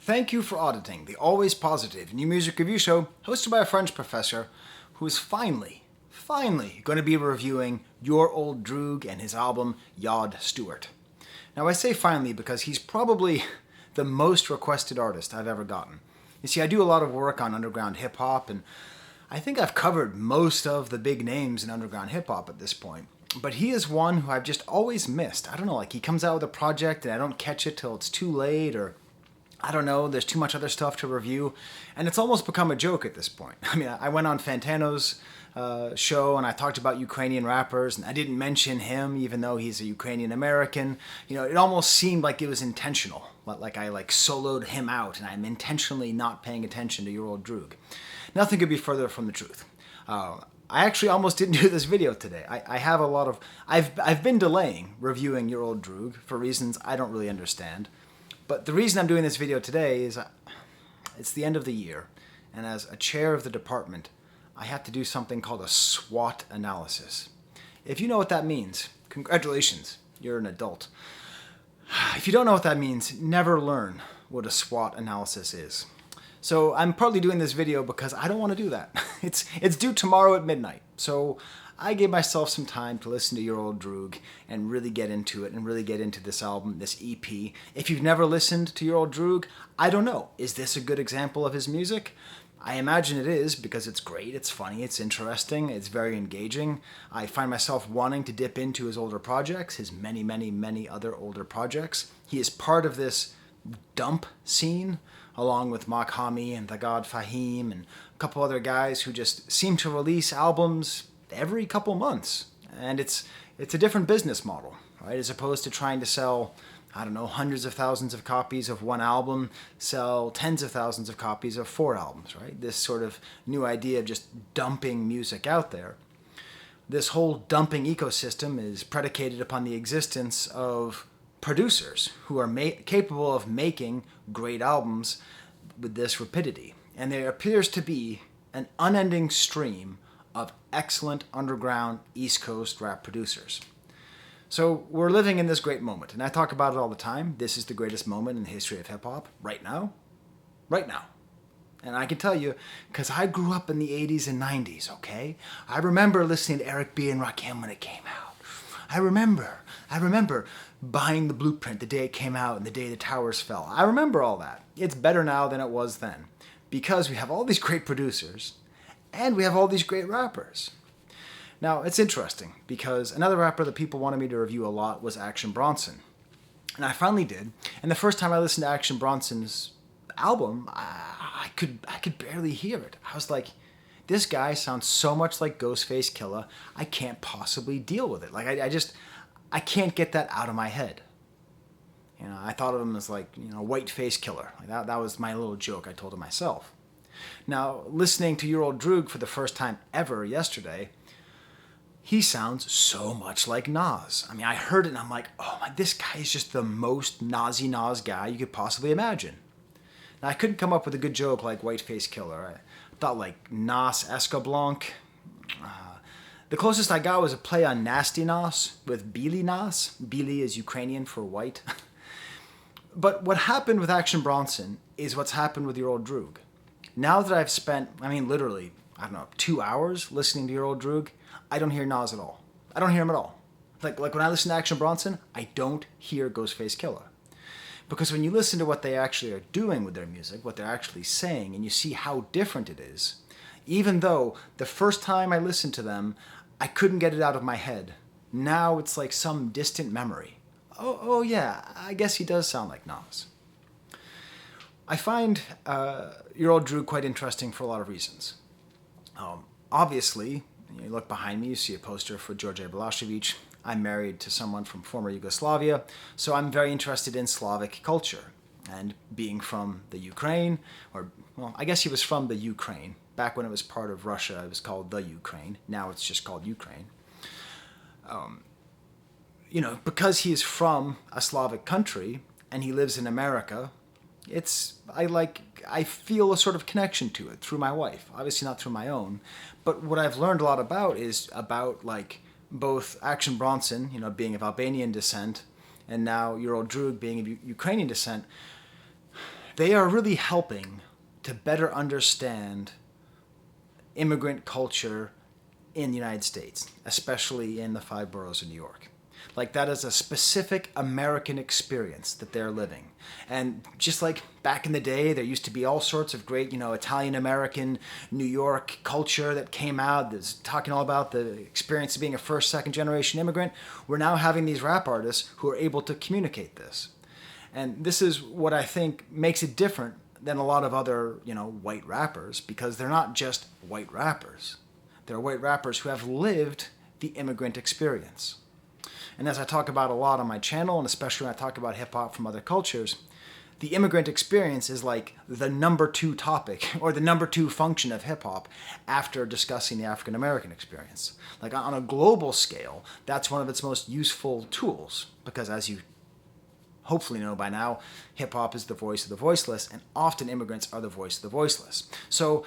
Thank you for auditing the always positive new music review show hosted by a French professor who is finally going to be reviewing Your Old Droog and his album YOD Stewart. Now I say finally because he's probably the most requested artist I've ever gotten. You see, I do a lot of work on underground hip-hop, and I think I've covered most of the big names in underground hip-hop at this point. But he is one who I've just always missed. I don't know, like he comes out with a project and I don't catch it till it's too late, or I don't know, there's too much other stuff to review, and it's almost become a joke at this point. I mean, I went on Fantano's show and I talked about Ukrainian rappers, and I didn't mention him even though he's a Ukrainian American. You know, it almost seemed like it was intentional, like I soloed him out and I'm intentionally not paying attention to Your Old Droog. Nothing could be further from the truth. I actually almost didn't do this video today. I have a lot of... I've been delaying reviewing Your Old Droog for reasons I don't really understand. But the reason I'm doing this video today is it's the end of the year, and as a chair of the department, I have to do something called a SWOT analysis. If you know what that means, congratulations, you're an adult. If you don't know what that means, never learn what a SWOT analysis is. So I'm partly doing this video because I don't want to do that. It's due tomorrow at midnight, so I gave myself some time to listen to Your Old Droog and really get into it and really get into this album, this EP. If you've never listened to Your Old Droog, I don't know. Is this a good example of his music? I imagine it is because it's great, it's funny, it's interesting, it's very engaging. I find myself wanting to dip into his older projects, his many other older projects. He is part of this dump scene, along with Makhami and the God Fahim and a couple other guys who just seem to release albums every couple months. And it's a different business model, right? As opposed to trying to sell, I don't know, hundreds of thousands of copies of one album, sell tens of thousands of copies of 4 albums, right? This sort of new idea of just dumping music out there. This whole dumping ecosystem is predicated upon the existence of producers who are capable of making great albums with this rapidity. And there appears to be an unending stream of excellent underground East Coast rap producers. So we're living in this great moment, and I talk about it all the time. This is the greatest moment in the history of hip-hop, right now. Right now. And I can tell you, because I grew up in the 80s and 90s, okay? I remember listening to Eric B. and Rakim when it came out. I remember buying the Blueprint the day it came out and the day the towers fell. I remember all that. It's better now than it was then, because we have all these great producers, and we have all these great rappers. Now, it's interesting, because another rapper that people wanted me to review a lot was Action Bronson. And I finally did, and the first time I listened to Action Bronson's album, I could barely hear it. I was like, this guy sounds so much like Ghostface Killah, I can't possibly deal with it. Like, I can't get that out of my head. You know, I thought of him as like, you know, white face killer. Like that was my little joke I told to myself. Now, listening to Your Old Droog for the first time ever yesterday, he sounds so much like Nas. I mean, I heard it and I'm like, oh my, this guy is just the most Nasy Nas guy you could possibly imagine. Now, I couldn't come up with a good joke like Whiteface Killer. I thought like Nas Escablanc. The closest I got was a play on Nasty Nas with Bili Nas. Bili is Ukrainian for white. But what happened with Action Bronson is what's happened with Your Old Droog. Now that I've spent, I mean, literally, I don't know, 2 hours listening to Your Old Droog, I don't hear Nas at all. I don't hear him at all. Like when I listen to Action Bronson, I don't hear Ghostface Killah. Because when you listen to what they actually are doing with their music, what they're actually saying, and you see how different it is, even though the first time I listened to them, I couldn't get it out of my head. Now it's like some distant memory. Oh yeah, I guess he does sound like Nas. I find Your Old Droog quite interesting for a lot of reasons. Obviously, you look behind me, you see a poster for George Balašević. I'm married to someone from former Yugoslavia, so I'm very interested in Slavic culture. And being from the Ukraine, or, well, I guess he was from the Ukraine. Back when it was part of Russia, it was called the Ukraine. Now it's just called Ukraine. You know, because he is from a Slavic country and he lives in America, I feel a sort of connection to it through my wife. Obviously not through my own, but what I've learned a lot about is about like both Action Bronson, you know, being of Albanian descent, and now Your Old Droog being of Ukrainian descent. They are really helping to better understand immigrant culture in the United States, especially in the 5 boroughs of New York. Like, that is a specific American experience that they're living. And just like back in the day, there used to be all sorts of great, Italian-American New York culture that came out that's talking all about the experience of being a first, second generation immigrant. We're now having these rap artists who are able to communicate this. And this is what I think makes it different than a lot of other, white rappers, because they're not just white rappers. They're white rappers who have lived the immigrant experience. And as I talk about a lot on my channel, and especially when I talk about hip-hop from other cultures, the immigrant experience is like the number 2 topic, or the number 2 function of hip-hop after discussing the African-American experience. Like, on a global scale, that's one of its most useful tools, because as you hopefully know by now, hip-hop is the voice of the voiceless, and often immigrants are the voice of the voiceless. So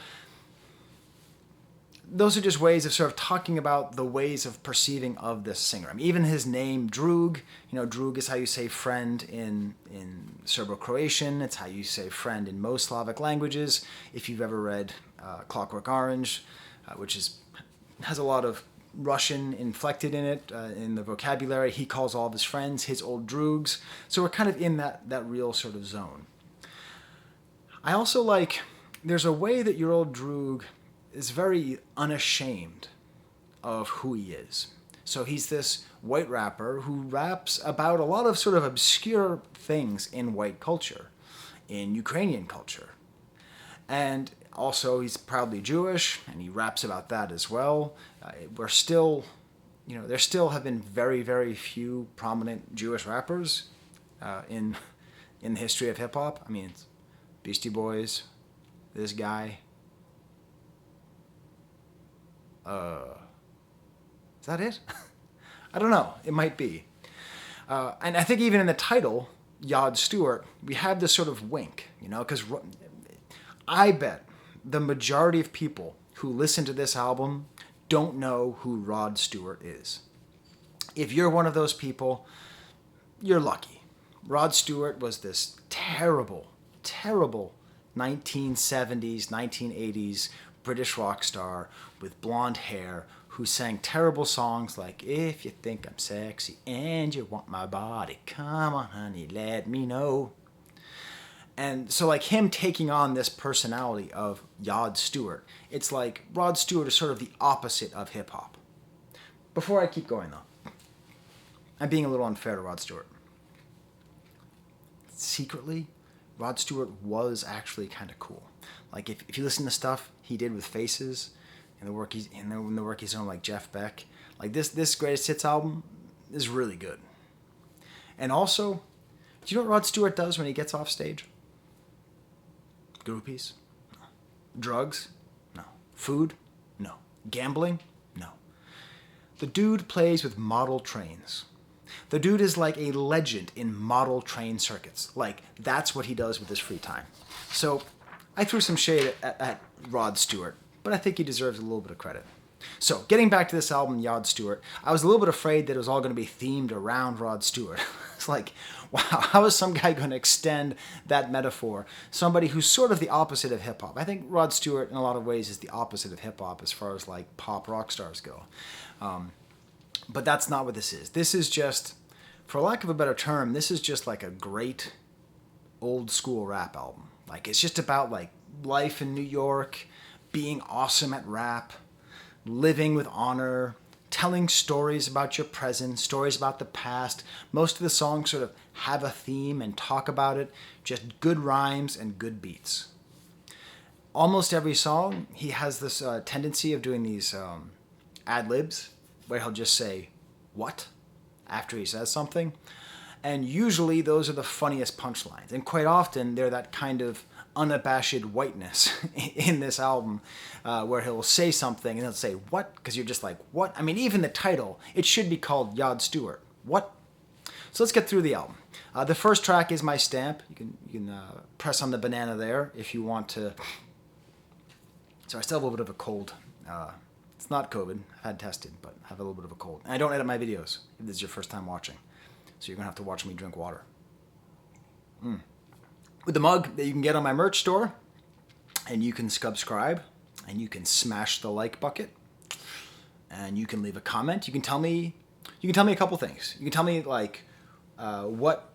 those are just ways of sort of talking about the ways of perceiving of this singer. I mean, even his name, Droog, Droog is how you say friend in Serbo-Croatian. It's how you say friend in most Slavic languages. If you've ever read Clockwork Orange, which has a lot of Russian inflected in it, in the vocabulary, he calls all of his friends his old droogs. So we're kind of in that real sort of zone. I also like, there's a way that your old droog is very unashamed of who he is. So he's this white rapper who raps about a lot of sort of obscure things in white culture, in Ukrainian culture. And also he's proudly Jewish, and he raps about that as well. We're still, there still have been very, very few prominent Jewish rappers in the history of hip-hop. I mean, it's Beastie Boys, this guy. Is that it? I don't know. It might be. And I think even in the title, YOD Stewart, we have this sort of wink, because I bet the majority of people who listen to this album don't know who Rod Stewart is. If you're one of those people, you're lucky. Rod Stewart was this terrible, terrible 1970s, 1980s British rock star with blonde hair who sang terrible songs like "If you think I'm sexy and you want my body, come on honey, let me know." And so like him taking on this personality of YOD Stewart, it's like Rod Stewart is sort of the opposite of hip-hop. Before I keep going though, I'm being a little unfair to Rod Stewart. Secretly, Rod Stewart was actually kind of cool. Like if you listen to stuff he did with Faces, and the work he's done like Jeff Beck, like this Greatest Hits album is really good. And also, do you know what Rod Stewart does when he gets off stage? Groupies? No. Drugs? No. Food? No. Gambling? No. The dude plays with model trains. The dude is like a legend in model train circuits. Like, that's what he does with his free time. So I threw some shade at Rod Stewart, but I think he deserves a little bit of credit. So, getting back to this album, YOD Stewart, I was a little bit afraid that it was all going to be themed around Rod Stewart. It's like, wow, how is some guy going to extend that metaphor? Somebody who's sort of the opposite of hip-hop. I think Rod Stewart, in a lot of ways, is the opposite of hip-hop as far as, like, pop rock stars go. But that's not what this is. This is just, for lack of a better term, this is just like a great old-school rap album. Like, it's just about, like, life in New York, being awesome at rap, living with honor, telling stories about your present, stories about the past. Most of the songs sort of have a theme and talk about it, just good rhymes and good beats. Almost every song, he has this tendency of doing these ad-libs, where he'll just say, "What?" after he says something. And usually those are the funniest punchlines. And quite often they're that kind of unabashed whiteness in this album, where he'll say something and he'll say, "What?" Because you're just like, what? I mean, even the title, it should be called YOD Stewart. What? So let's get through the album. The first track is My Stamp. You can press on the banana there if you want to. So I still have a little bit of a cold. It's not COVID. I've had tested, but I have a little bit of a cold. And I don't edit my videos if this is your first time watching. So you're going to have to watch me drink water. with the mug that you can get on my merch store, and you can subscribe, and you can smash the like bucket, and you can leave a comment. You can tell me a couple things. You can tell me like what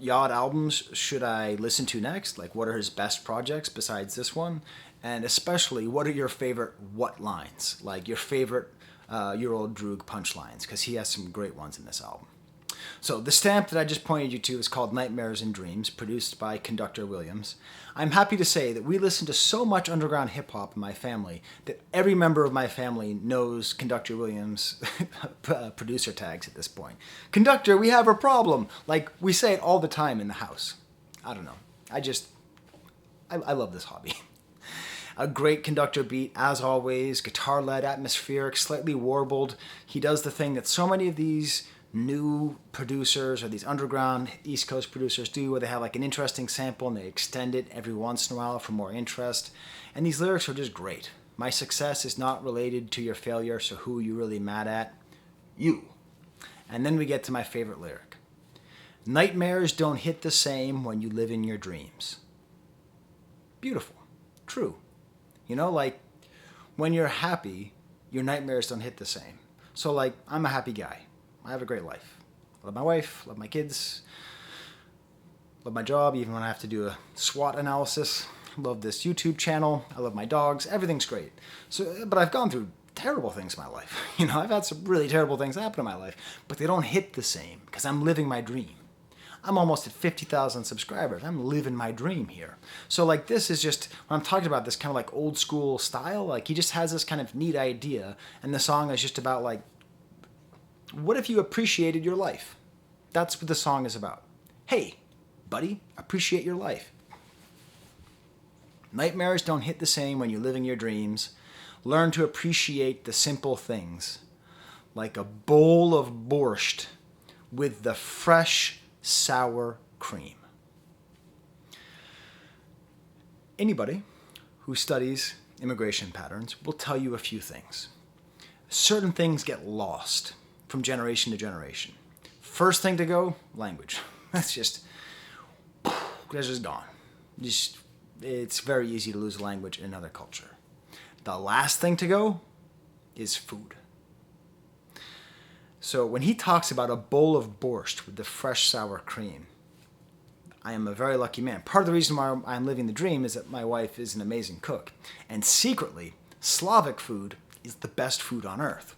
YOD albums should I listen to next? Like, what are his best projects besides this one? And especially, what are your favorite what lines? Like your favorite your Old Droog punchlines, because he has some great ones in this album. So the stamp that I just pointed you to is called Nightmares and Dreams, produced by Conductor Williams. I'm happy to say that we listen to so much underground hip-hop in my family that every member of my family knows Conductor Williams' producer tags at this point. Conductor, we have a problem! Like, we say it all the time in the house. I don't know. I love this hobby. A great Conductor beat, as always, guitar-led, atmospheric, slightly warbled. He does the thing that so many of these new producers or these underground East Coast producers do, where they have like an interesting sample and they extend it every once in a while for more interest. And these lyrics are just great. My success is not related to your failure, so who are you really mad at? You. And then we get to my favorite lyric. Nightmares don't hit the same when you live in your dreams. Beautiful. True. You know, like, when you're happy, your nightmares don't hit the same. So, like, I'm a happy guy. I have a great life. I love my wife, love my kids, love my job, even when I have to do a SWOT analysis. I love this YouTube channel. I love my dogs. Everything's great. So, but I've gone through terrible things in my life. You know, I've had some really terrible things happen in my life, but they don't hit the same because I'm living my dream. I'm almost at 50,000 subscribers. I'm living my dream here. So like this is just, when I'm talking about this kind of like old school style, like he just has this kind of neat idea, and the song is just about like, what if you appreciated your life? That's what the song is about. Hey, buddy, appreciate your life. Nightmares don't hit the same when you're living your dreams. Learn to appreciate the simple things, like a bowl of borscht with the fresh, sour cream. Anybody who studies immigration patterns will tell you a few things. Certain things get lost from generation to generation. First thing to go, language. That's just gone. It's very easy to lose language in another culture. The last thing to go is food. So when he talks about a bowl of borscht with the fresh sour cream, I am a very lucky man. Part of the reason why I'm living the dream is that my wife is an amazing cook. And secretly, Slavic food is the best food on earth.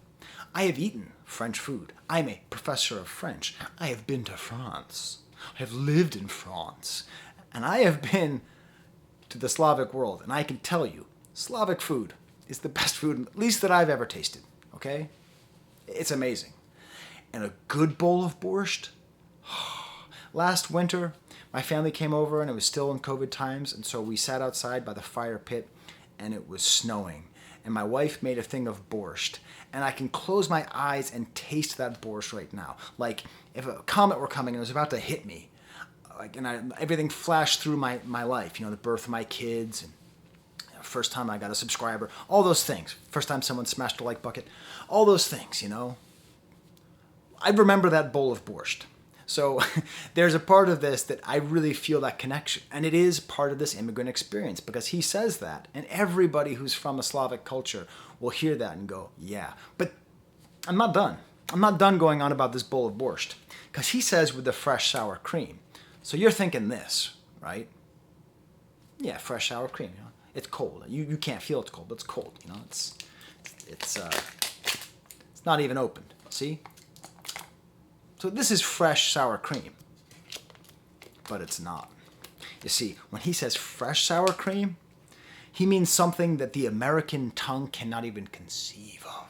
I have eaten French food. I'm a professor of French. I have been to France. I have lived in France. And I have been to the Slavic world. And I can tell you, Slavic food is the best food, at least that I've ever tasted. Okay? It's amazing. And a good bowl of borscht. Last winter, my family came over and it was still in COVID times. And so we sat outside by the fire pit and it was snowing. And my wife made a thing of borscht. And I can close my eyes and taste that borscht right now. Like if a comet were coming and it was about to hit me, like, and everything flashed through my life. You know, the birth of my kids, and first time I got a subscriber, all those things. First time someone smashed a like bucket, all those things, you know. I remember that bowl of borscht. So there's a part of this that I really feel that connection. And it is part of this immigrant experience because he says that. And everybody who's from a Slavic culture will hear that and go, yeah. But I'm not done. I'm not done going on about this bowl of borscht. Because he says with the fresh sour cream. So you're thinking this, right? Yeah, fresh sour cream. You know? It's cold. You can't feel it's cold, but it's cold. You know, it's not even opened. See? So this is fresh sour cream, but it's not. You see, when he says fresh sour cream, he means something that the American tongue cannot even conceive of.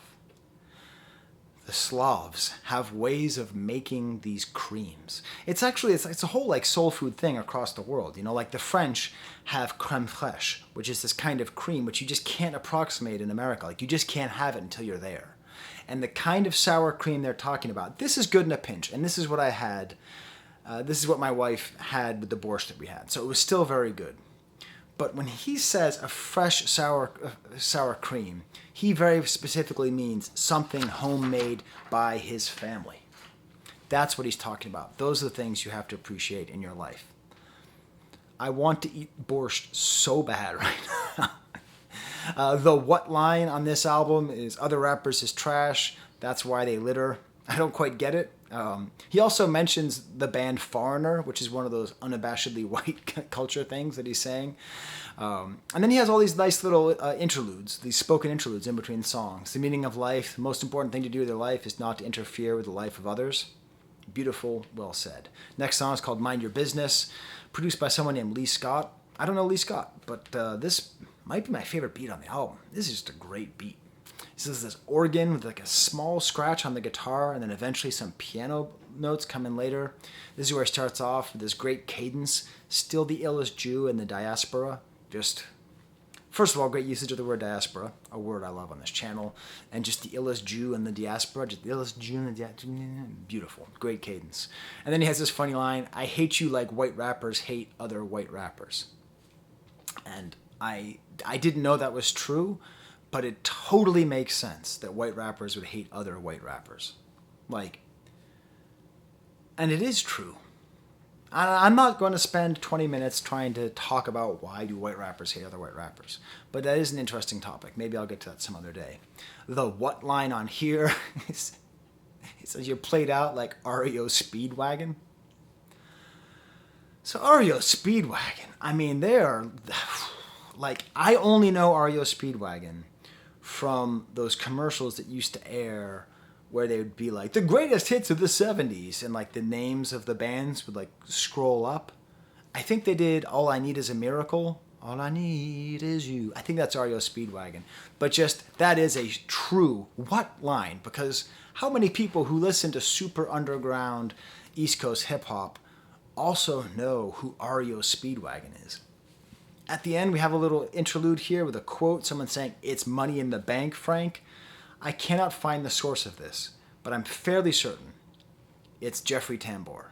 The Slavs have ways of making these creams. It's a whole like soul food thing across the world. You know, like the French have crème fraîche, which is this kind of cream which you just can't approximate in America. Like you just can't have it until you're there. And the kind of sour cream they're talking about, this is good in a pinch. And this is what I had. This is what my wife had with the borscht that we had. So it was still very good. But when he says a fresh sour cream, he very specifically means something homemade by his family. That's what he's talking about. Those are the things you have to appreciate in your life. I want to eat borscht so bad right now. The what line on this album is other rappers is trash. That's why they litter. I don't quite get it. He also mentions the band Foreigner, which is one of those unabashedly white culture things that he's saying. And then he has all these nice little interludes, these spoken interludes in between songs. The meaning of life, the most important thing to do with your life is not to interfere with the life of others. Beautiful, well said. Next song is called Mind Your Business, produced by someone named Lee Scott. I don't know Lee Scott, but this might be my favorite beat on the album. This is just a great beat. This is this organ with like a small scratch on the guitar, and then eventually some piano notes come in later. This is where it starts off with this great cadence. Still the illest Jew in the diaspora. Just, first of all, great usage of the word diaspora, a word I love on this channel. And just the illest Jew in the diaspora, just the illest Jew in the diaspora. Beautiful, great cadence. And then he has this funny line, I hate you like white rappers hate other white rappers. And I didn't know that was true, but it totally makes sense that white rappers would hate other white rappers. Like, and it is true. I'm not going to spend 20 minutes trying to talk about why do white rappers hate other white rappers. But that is an interesting topic. Maybe I'll get to that some other day. The what line on here is, it says you're played out like REO Speedwagon. So REO Speedwagon, I mean, they are, like, I only know REO Speedwagon from those commercials that used to air where they would be like, the greatest hits of the 70s, and like the names of the bands would like scroll up. I think they did All I Need Is a Miracle. All I Need Is You. I think that's REO Speedwagon. But just, that is a true what line, because how many people who listen to super underground East Coast hip hop also know who REO Speedwagon is? At the end, we have a little interlude here with a quote, someone saying, it's money in the bank, Frank. I cannot find the source of this, but I'm fairly certain it's Jeffrey Tambor.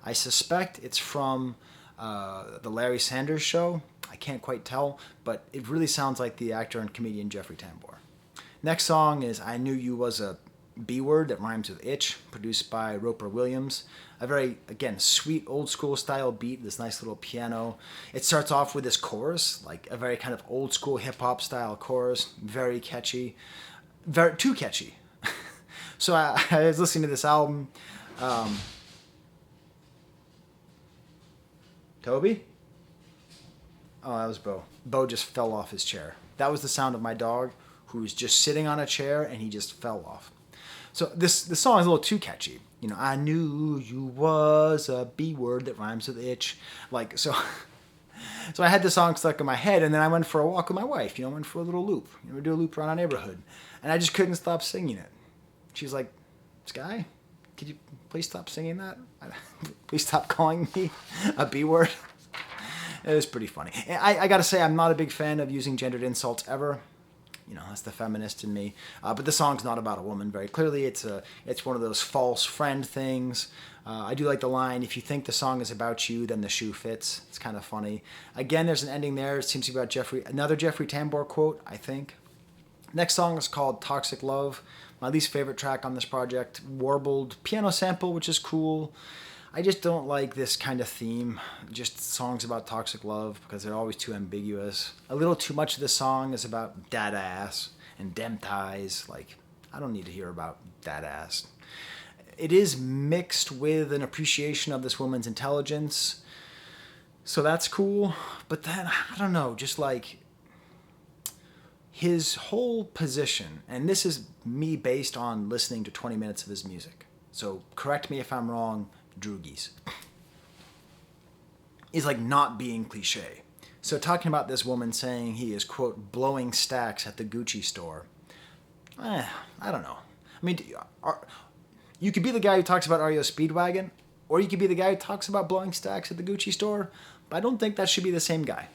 I suspect it's from the Larry Sanders Show. I can't quite tell, but it really sounds like the actor and comedian Jeffrey Tambor. Next song is I Knew You Was a B-Word that rhymes with itch, produced by Roper Williams. A very, again, sweet old school style beat, this nice little piano. It starts off with this chorus, like a very kind of old school hip hop style chorus, very catchy. Very too catchy. So I was listening to this album. Toby? Oh, that was Bo. Bo just fell off his chair. That was the sound of my dog, who was just sitting on a chair and he just fell off. So this song is a little too catchy. You know, I knew you was a B word that rhymes with itch. Like, so I had the song stuck in my head, and then I went for a walk with my wife. You know, went for a little loop. You know, we do a loop around our neighborhood. And I just couldn't stop singing it. She's like, Sky, could you please stop singing that? Please stop calling me a B word. It was pretty funny. I got to say, I'm not a big fan of using gendered insults ever. You know, that's the feminist in me. But the song's not about a woman. Very clearly, it's one of those false friend things. I do like the line, if you think the song is about you, then the shoe fits. It's kind of funny. Again, there's an ending there. It seems to be about another Jeffrey Tambor quote, I think. Next song is called Toxic Love. My least favorite track on this project. Warbled piano sample, which is cool. I just don't like this kind of theme. Just songs about toxic love, because they're always too ambiguous. A little too much of the song is about dad ass and dem ties. Like, I don't need to hear about dad ass. It is mixed with an appreciation of this woman's intelligence. So that's cool. But then, I don't know, just like his whole position, and this is me based on listening to 20 minutes of his music. So correct me if I'm wrong, Droogies. Is like not being cliche. So talking about this woman saying he is, quote, blowing stacks at the Gucci store. I don't know. I mean, you could be the guy who talks about REO Speedwagon, or you could be the guy who talks about blowing stacks at the Gucci store, but I don't think that should be the same guy.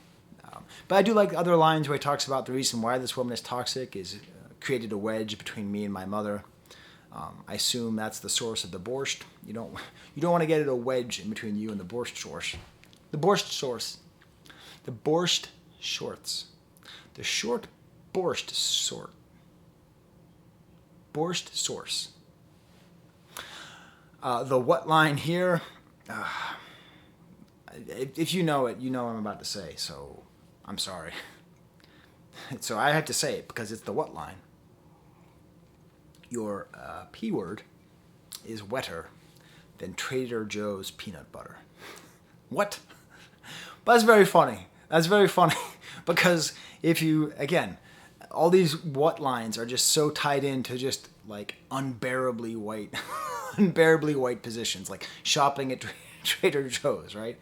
But I do like other lines where he talks about the reason why this woman is toxic is created a wedge between me and my mother. I assume that's the source of the borscht. You don't want to get a wedge in between you and the borscht source. The borscht source. The borscht shorts. The short borscht sort. Borscht source. The what line here? If you know it, you know what I'm about to say, so I'm sorry. So I have to say it because it's the what line. Your P word is wetter than Trader Joe's peanut butter. What? But that's very funny. That's very funny because if you, again, all these what lines are just so tied into just like unbearably white, unbearably white positions, like shopping at Trader Joe's, right?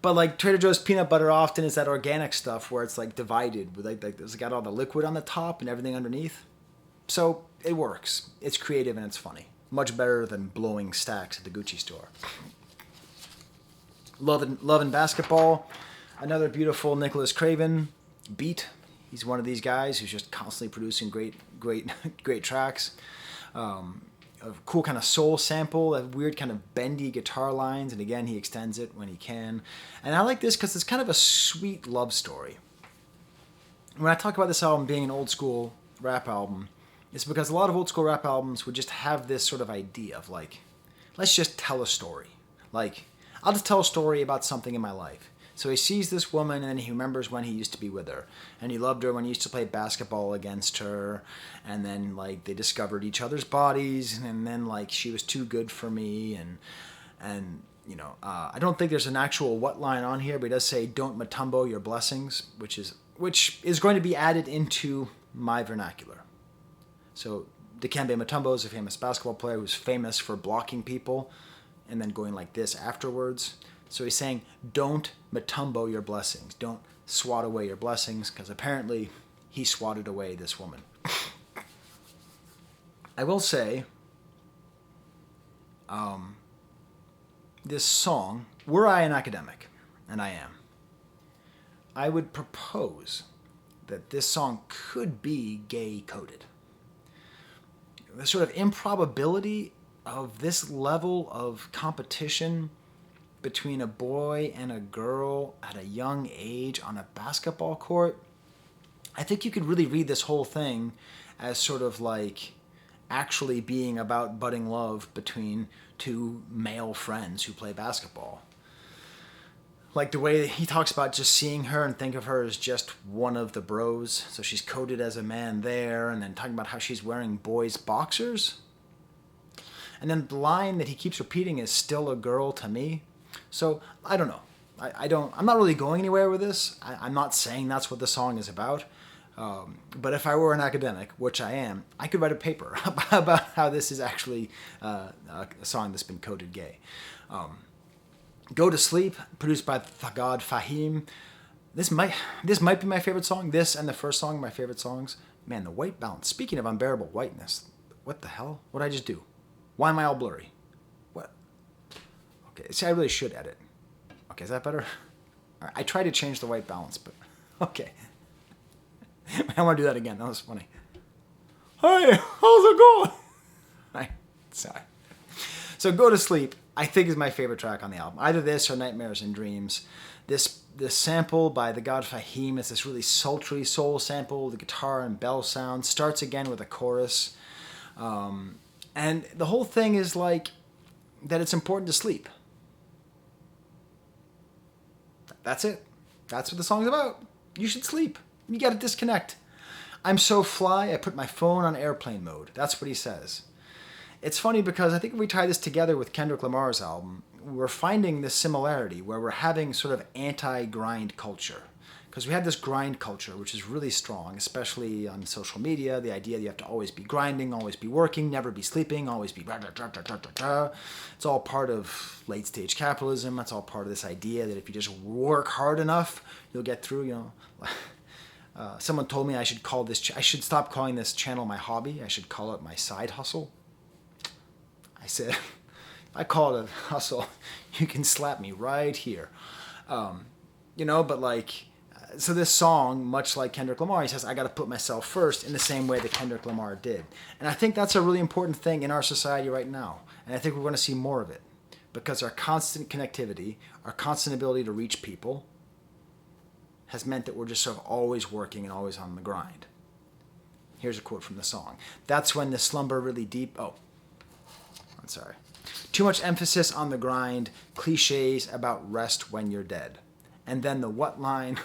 But like Trader Joe's peanut butter often is that organic stuff where it's like divided with like it's got all the liquid on the top and everything underneath. So it works. It's creative and it's funny. Much better than blowing stacks at the Gucci store. Love and Basketball. Another beautiful Nicholas Craven beat. He's one of these guys who's just constantly producing great tracks. A cool kind of soul sample, a weird kind of bendy guitar lines, and again, he extends it when he can. And I like this because it's kind of a sweet love story. When I talk about this album being an old school rap album, it's because a lot of old school rap albums would just have this sort of idea of like, let's just tell a story. Like, I'll just tell a story about something in my life. So he sees this woman and then he remembers when he used to be with her. And he loved her when he used to play basketball against her. And then like they discovered each other's bodies. And then like she was too good for me. And you know, I don't think there's an actual what line on here, but he does say don't matumbo your blessings, which is going to be added into my vernacular. So Dikembe Mutombo is a famous basketball player who's famous for blocking people and then going like this afterwards. So he's saying, don't matumbo your blessings. Don't swat away your blessings, because apparently he swatted away this woman. I will say, this song, were I an academic, and I am, I would propose that this song could be gay-coded. The sort of improbability of this level of competition between a boy and a girl at a young age on a basketball court, I think you could really read this whole thing as sort of like actually being about budding love between two male friends who play basketball. Like the way he talks about just seeing her and think of her as just one of the bros. So she's coded as a man there, and then talking about how she's wearing boys' boxers. And then the line that he keeps repeating is still a girl to me. So I don't know. I'm not really going anywhere with this. I'm not saying that's what the song is about. But if I were an academic, which I am, I could write a paper about how this is actually a song that's been coded gay. Go to Sleep, produced by Thagad Fahim. This might be my favorite song. This and the first song are my favorite songs. Man, the white balance. Speaking of unbearable whiteness, what the hell? What did I just do? Why am I all blurry? What? Okay, see, I really should edit. Okay, is that better? All right, I tried to change the white balance, but okay. I want to do that again. That was funny. Hey, how's it going? Right, sorry. So Go to Sleep, I think, is my favorite track on the album. Either this or Nightmares and Dreams. This sample by the God Fahim is this really sultry soul sample. The guitar and bell sound starts again with a chorus. And the whole thing is like that it's important to sleep. That's it. That's what the song's about. You should sleep. You got to disconnect. I'm so fly, I put my phone on airplane mode. That's what he says. It's funny because I think if we tie this together with Kendrick Lamar's album, we're finding this similarity where we're having sort of anti-grind culture. Because we had this grind culture, which is really strong, especially on social media. The idea that you have to always be grinding, always be working, never be sleeping, always be... It's all part of late-stage capitalism. That's all part of this idea that if you just work hard enough, you'll get through, you know. Someone told me I should stop calling this channel my hobby. I should call it my side hustle. I said, if I call it a hustle, you can slap me right here. You know, but like... So this song, much like Kendrick Lamar, he says, I got to put myself first in the same way that Kendrick Lamar did. And I think that's a really important thing in our society right now. And I think we're going to see more of it. Because our constant connectivity, our constant ability to reach people, has meant that we're just sort of always working and always on the grind. Here's a quote from the song. That's when the slumber really deep... Oh, I'm sorry. Too much emphasis on the grind, cliches about rest when you're dead. And then the what line?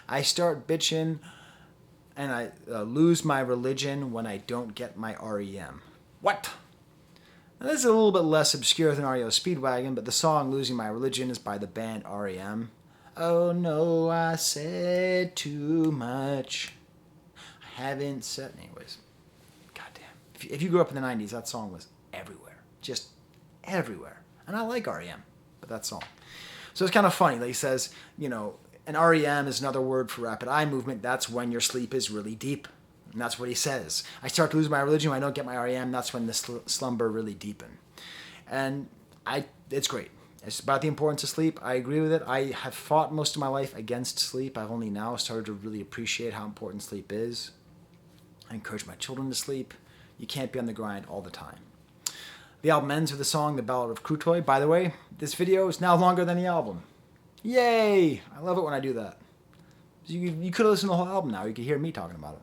I start bitching and I lose my religion when I don't get my REM. What? Now, this is a little bit less obscure than REO Speedwagon, but the song Losing My Religion is by the band REM. Oh no, I said too much. I haven't said... Anyways, goddamn. If you grew up in the 90s, that song was everywhere. Just everywhere. And I like REM, but that song. So it's kind of funny that he says, you know, and REM is another word for rapid eye movement. That's when your sleep is really deep. And that's what he says. I start to lose my religion when I don't get my REM. That's when the slumber really deepen. And it's great. It's about the importance of sleep. I agree with it. I have fought most of my life against sleep. I've only now started to really appreciate how important sleep is. I encourage my children to sleep. You can't be on the grind all the time. The album ends with the song The Ballad of Krutoy. By the way, this video is now longer than the album. Yay! I love it when I do that. You could have listened to the whole album now. You could hear me talking about it.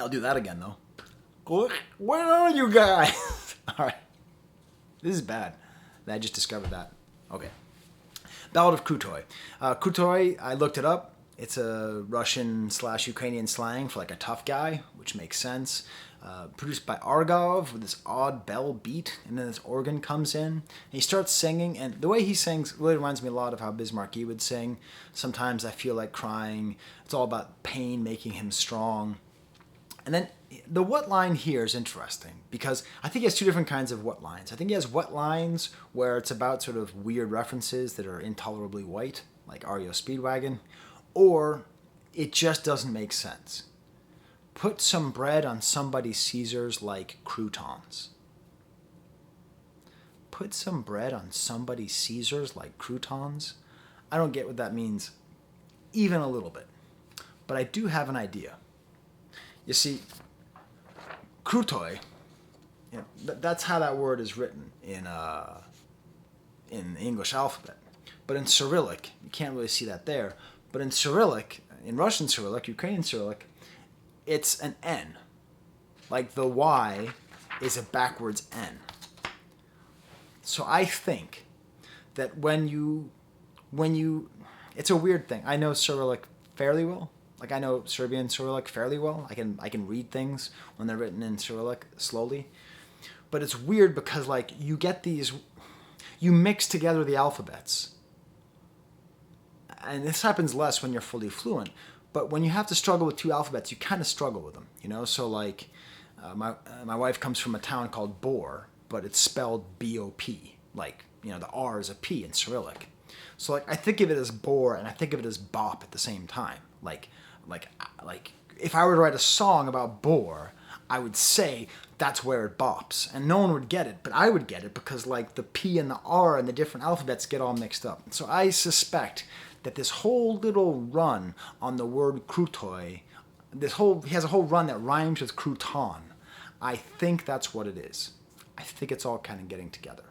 I'll do that again, though. Where are you guys? All right. This is bad. I just discovered that. Okay. Ballad of Krutoy. Krutoy, I looked it up. It's a Russian/Ukrainian slang for like a tough guy, which makes sense. Produced by Argov with this odd bell beat, and then this organ comes in. And he starts singing, and the way he sings really reminds me a lot of how Bismarcky would sing. Sometimes I feel like crying. It's all about pain making him strong. And then the what line here is interesting because I think he has two different kinds of what lines. I think he has what lines where it's about sort of weird references that are intolerably white, like REO Speedwagon, or it just doesn't make sense. Put some bread on somebody's Caesars like croutons. Put some bread on somebody's Caesars like croutons? I don't get what that means even a little bit, but I do have an idea. You see, Krutoy, you know, that's how that word is written in the English alphabet. But in Cyrillic, you can't really see that there. But in Cyrillic, in Russian Cyrillic, Ukrainian Cyrillic, it's an N. Like the Y is a backwards N. So I think that when you, it's a weird thing. I know Cyrillic fairly well. Like I know Serbian Cyrillic fairly well. I can read things when they're written in Cyrillic slowly. But it's weird because like you get these, you mix together the alphabets. And this happens less when you're fully fluent. But when you have to struggle with two alphabets, you kind of struggle with them, you know? So like my wife comes from a town called Bor, but it's spelled B-O-P. Like, you know, the R is a P in Cyrillic. So like I think of it as Bor and I think of it as bop at the same time. Like if I were to write a song about Bor, I would say that's where it bops. And no one would get it, but I would get it because like the P and the R and the different alphabets get all mixed up. So I suspect that this whole little run on the word Krutoy, he has a whole run that rhymes with crouton. I think that's what it is. I think it's all kind of getting together.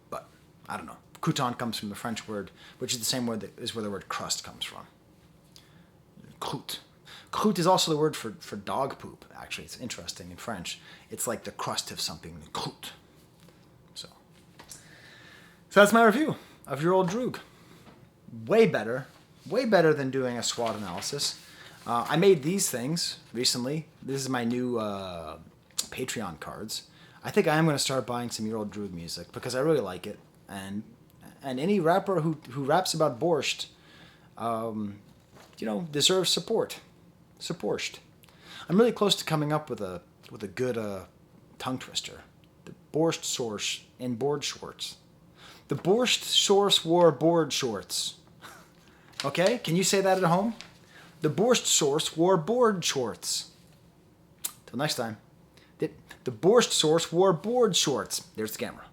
But I don't know. Crouton comes from the French word, which is the same word that is where the word crust comes from. Croûte. Croûte is also the word for dog poop, actually. It's interesting in French. It's like the crust of something, croûte. So that's my review of your Old Droog. Way better than doing a SWOT analysis. I made these things recently. This is my new Patreon cards. I think I am going to start buying some Your Old Droog music because I really like it. And any rapper who raps about Borscht, deserves support. Borscht. I'm really close to coming up with a good tongue twister. The Borscht source in board shorts. The Borscht source wore board shorts. Okay, can you say that at home? The Borscht source wore board shorts. Till next time. The Borscht source wore board shorts. There's the camera.